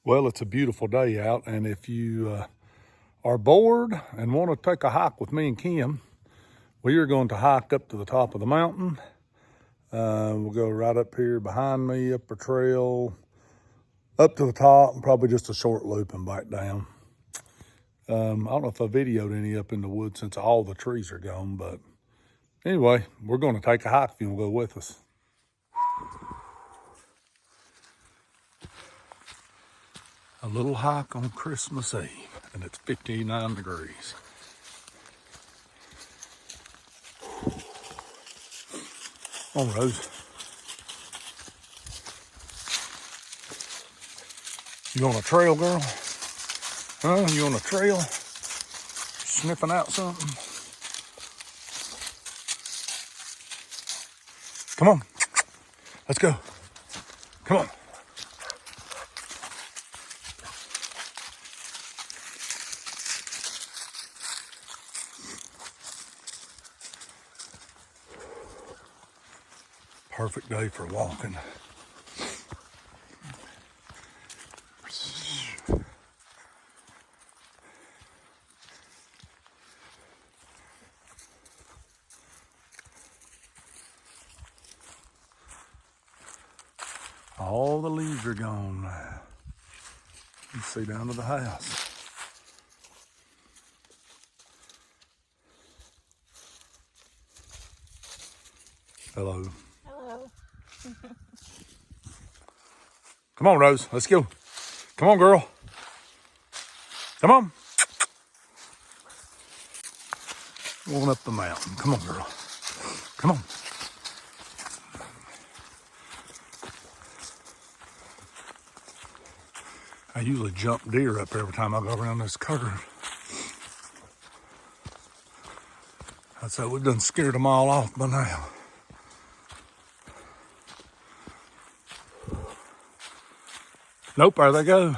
Well, it's a beautiful day out, and if you are bored and want to take a hike with me and Kim, we are going to hike up to the top of the mountain. We'll go right up here behind me, up a trail, up to the top, and probably just a short loop and back down. I don't know if I videoed any up in the woods since all the trees are gone, but anyway, we're going to take a hike if you want to go with us. A little hike on Christmas Eve, and it's 59 degrees. Come on, Rose. You on a trail, girl? Huh? You on a trail? Sniffing out something? Come on. Let's go. Come on. Perfect day for walking. All the leaves are gone now. You can see down to the house. Hello. Hello. Come on, Rose. Let's go. Come on, girl. Come on. Going up the mountain. Come on, girl. Come on. I usually jump deer up every time I go around this curve. I'd say we've done scared them all off by now. Nope, there they go.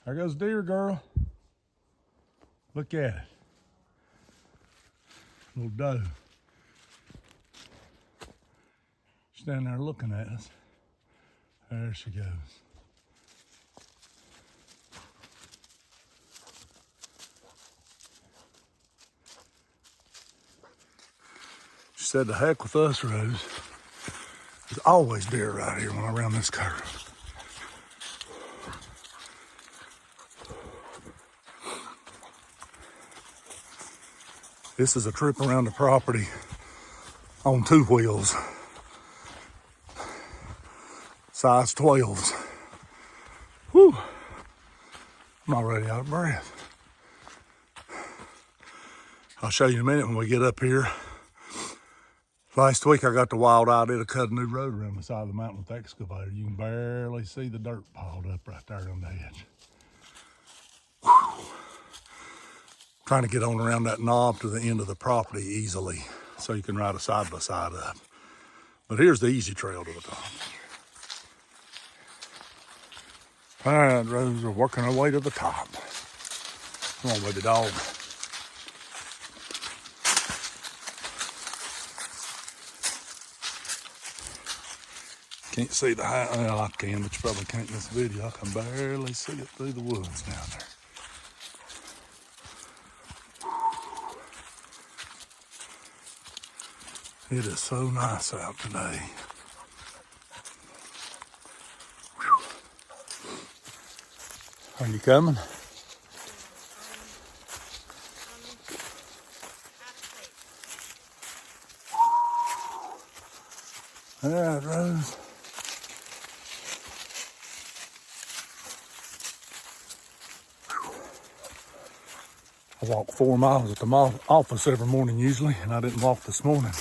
There goes deer, girl. Look at it. Little doe. Standing there looking at us. There she goes. She said, "The heck with us, Rose. There's always deer right here when I'm around this curve." This is a trip around the property on 2 wheels. Size 12s. Whew. I'm already out of breath. I'll show you in a minute when we get up here. Last week I got the wild idea to cut a new road around the side of the mountain with the excavator. You can barely see the dirt piled up right there on the edge. Whew. Trying to get on around that knob to the end of the property easily so you can ride a side-by-side up. But here's the easy trail to the top. All right, Rose, we're working our way to the top. Come on, baby dog. Can't see the high, well, I can, but you probably can't in this video. I can barely see it through the woods down there. It is so nice out today. Whew. Are you coming? All right, Rose. I walk 4 miles at the office every morning usually, and I didn't walk this morning.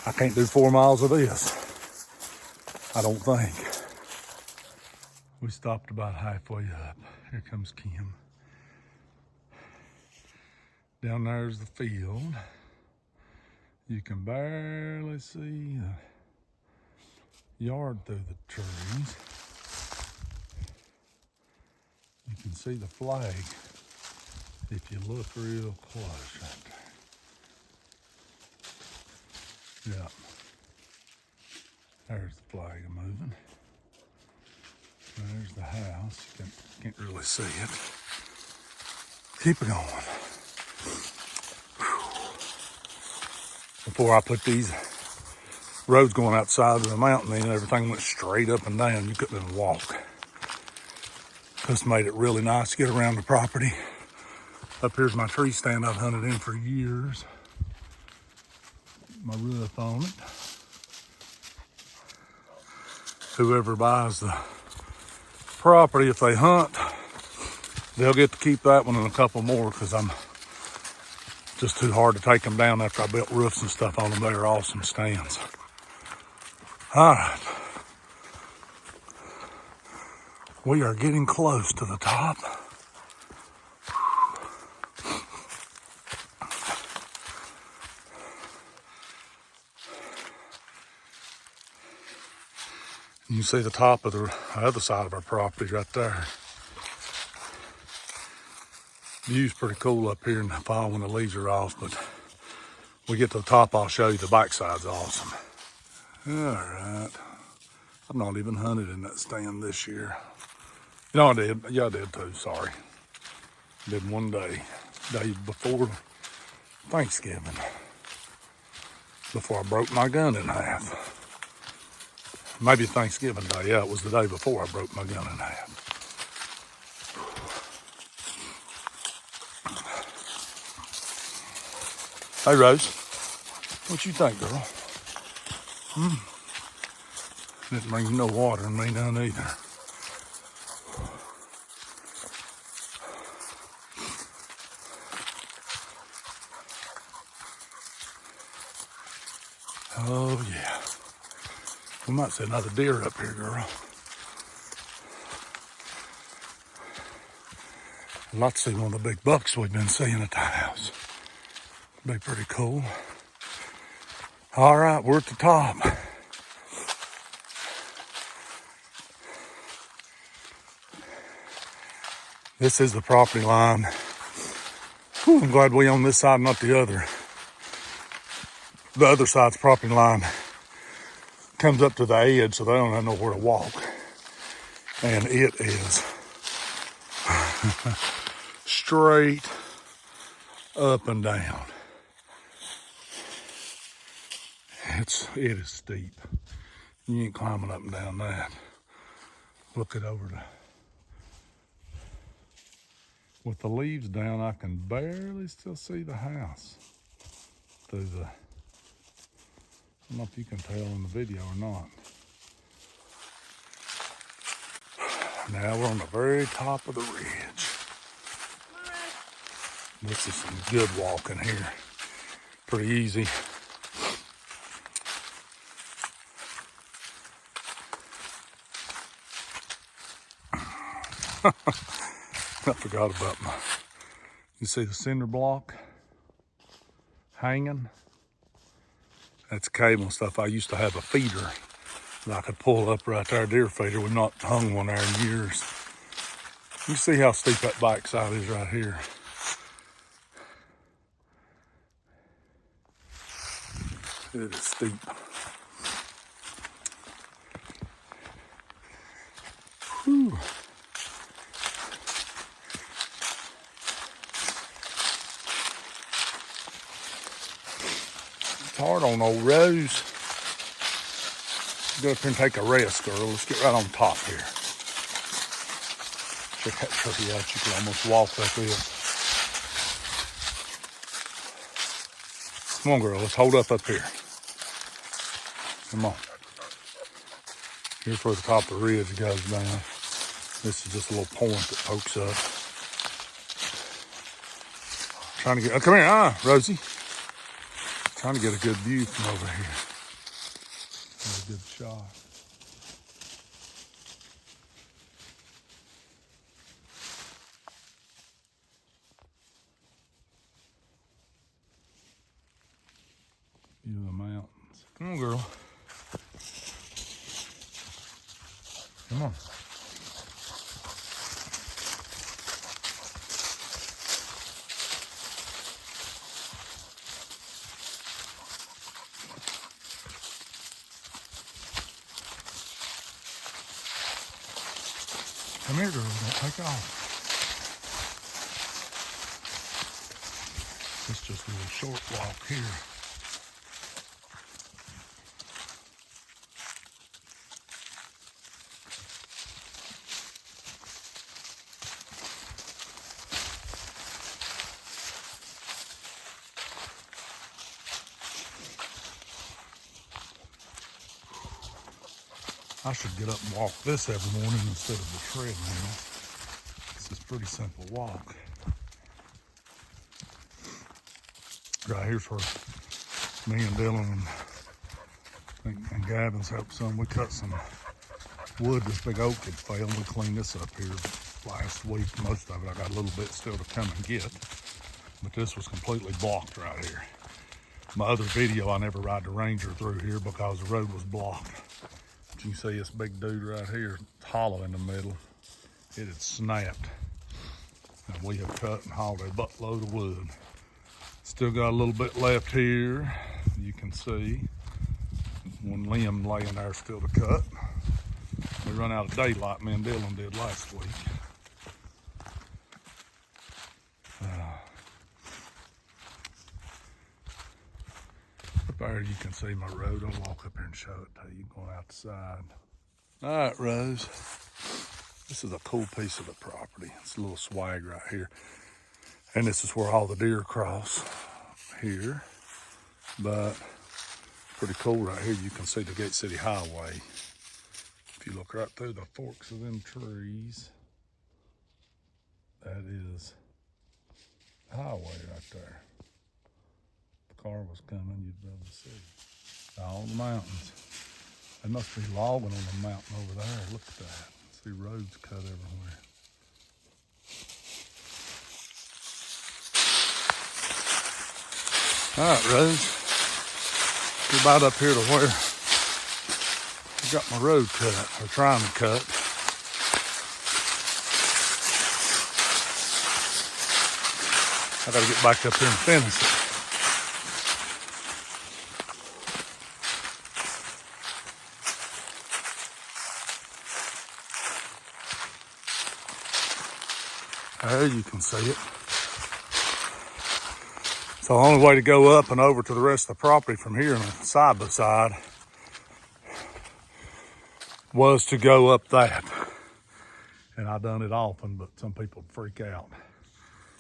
I can't do 4 miles of this, I don't think. We stopped about halfway up. Here comes Kim. Down there's the field. You can barely see the yard through the trees. You can see the flag if you look real close right there. Yeah. There's the flag moving. There's the house. You can't really see it. Keep it going. Before I put these roads going outside of the mountain in, everything went straight up and down. You couldn't even walk. This made it really nice to get around the property. Up here's my tree stand I've hunted in for years. My roof on it. Whoever buys the property, if they hunt, they'll get to keep that one and a couple more because I'm just too hard to take them down after I built roofs and stuff on them. They're awesome stands. All right. We are getting close to the top. You can see the top of the other side of our property right there. View's pretty cool up here in the fall when the leaves are off, but we get to the top, I'll show you the backside's awesome. All right. I've not even hunted in that stand this year. No, I did. Yeah, I did too, sorry. Did one day before Thanksgiving, before I broke my gun in half. Maybe Thanksgiving Day, yeah, it was the day before I broke my gun in half. Hey, Rose, what you think, girl? Didn't bring you no water and me none either. Oh, yeah. We might see another deer up here, girl. I'd like to see one of the big bucks we've been seeing at the house. Be pretty cool. All right, we're at the top. This is the property line. Whew, I'm glad we on this side, not the other. The other side's property line comes up to the edge, so they don't have nowhere to walk. And it is straight up and down. It is steep. You ain't climbing up and down that. Look it over to. With the leaves down, I can barely still see the house through the. I don't know if you can tell in the video or not. Now we're on the very top of the ridge. This is some good walking here. Pretty easy. I forgot about you see the cinder block hanging? That's cable and stuff. I used to have a feeder that I could pull up right there, deer feeder. We've not hung one there in years. You see how steep that backside is right here. It is steep. Whew. It's hard on old Rose. Go up here and take a rest, girl. Let's get right on top here. Check that tree out. You can almost walk up it. Come on, girl. Let's hold up here. Come on. Here's where the top of the ridge goes down. This is just a little point that pokes up. Trying to get, come here, Rosie. Trying to get a good view from over here. Get a good shot. View of the mountains. Come on, girl. Come on. Come here, girl. Don't take off. It's just a little short walk here. I should get up and walk this every morning instead of the treadmill. This is a pretty simple walk. Right here's where me and Dylan and Gavin's helped some. We cut some wood. This big oak had failed. We cleaned this up here last week. Most of it, I got a little bit still to come and get. But this was completely blocked right here. My other video, I never ride the Ranger through here because the road was blocked. But you can see this big dude right here, it's hollow in the middle. It had snapped. And we have cut and hauled a buttload of wood. Still got a little bit left here. You can see one limb laying there still to cut. We run out of daylight, me and Dylan did last week. Up there you can see my road. I'll walk up here and show it to you going outside. All right, Rose. This is a cool piece of the property. It's a little swag right here. And this is where all the deer cross here. But pretty cool right here. You can see the Gate City Highway. If you look right through the forks of them trees, that is the highway right there. If the car was coming, you'd be able to see all the mountains. They must be logging on the mountain over there. Look at that. See roads cut everywhere. All right, Rose. We're about up here to where I got my road cut, or trying to cut. I gotta get back up here and finish it. There you can see it. So the only way to go up and over to the rest of the property from here side by side was to go up that. And I done it often, but some people freak out.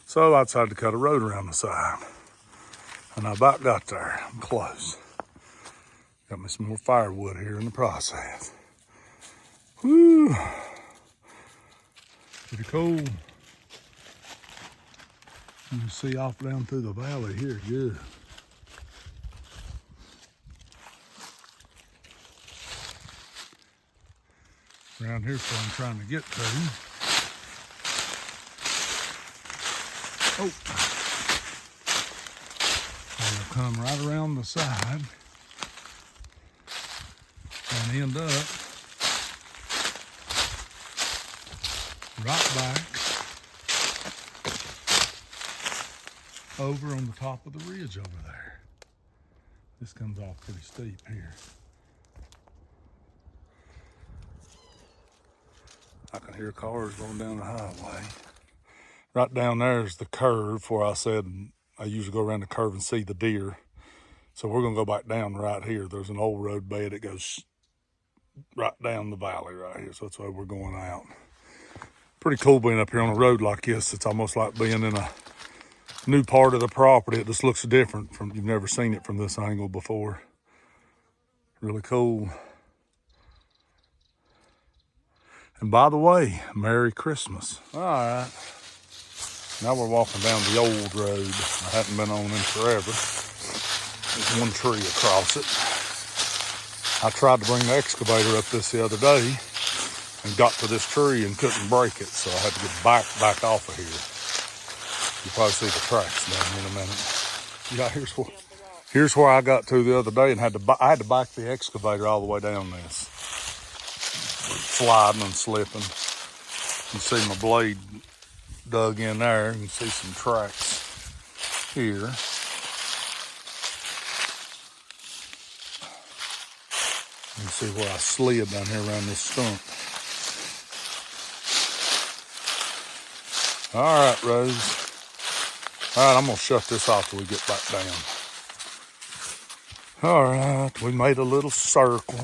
So I decided to cut a road around the side. And I about got there. I'm close. Got me some more firewood here in the process. Whew. Pretty cool. You can see off down through the valley here, good. Around here's where I'm trying to get to. Oh. I'll come right around the side and end up right back over on the top of the ridge over there. This comes off pretty steep here. I can hear cars going down the highway. Right down there is the curve where I said I usually go around the curve and see the deer. So we're gonna go back down right here. There's an old road bed that goes right down the valley right here. So that's why we're going out. Pretty cool being up here on a road like this. It's almost like being in a new part of the property. It just looks different from, you've never seen it from this angle before. Really cool. And by the way, Merry Christmas. All right. Now we're walking down the old road. I haven't been on in forever. There's one tree across it. I tried to bring the excavator up this the other day and got to this tree and couldn't break it, so I had to get back off of here. You'll probably see the tracks down here in a minute. Yeah, here's where I got to the other day and I had to back the excavator all the way down this. Sliding and slipping. You see my blade dug in there. You can see some tracks here. You can see where I slid down here around this stump. All right, Rose. All right, I'm gonna shut this off till we get back down. All right, we made a little circle.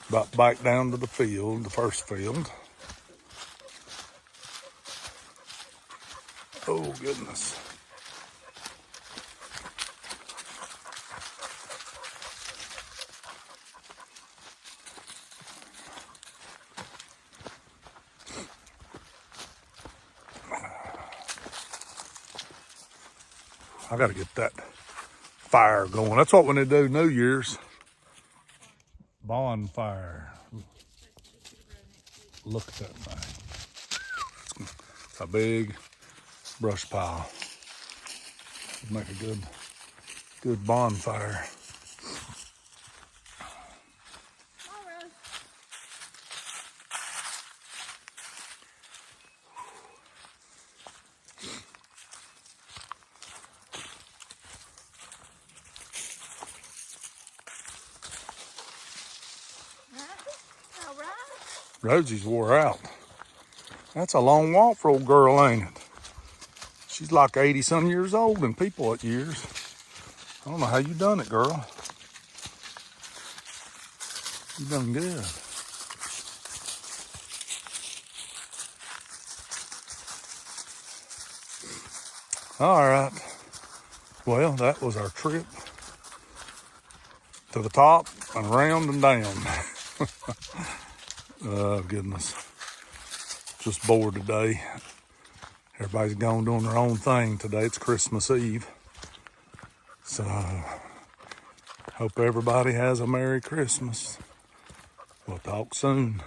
About back down to the field, the first field. Oh, goodness. I got to get that fire going. That's what when they do New Year's. Bonfire. Look at that thing. It's a big brush pile. Make a good bonfire. Rosie's wore out. That's a long walk for old girl, ain't it? She's like 80-some years old and people at years. I don't know how you done it, girl. You done good. All right. Well, that was our trip to the top and around and down. Oh, goodness. Just bored today. Everybody's gone doing their own thing today. It's Christmas Eve. So, hope everybody has a Merry Christmas. We'll talk soon.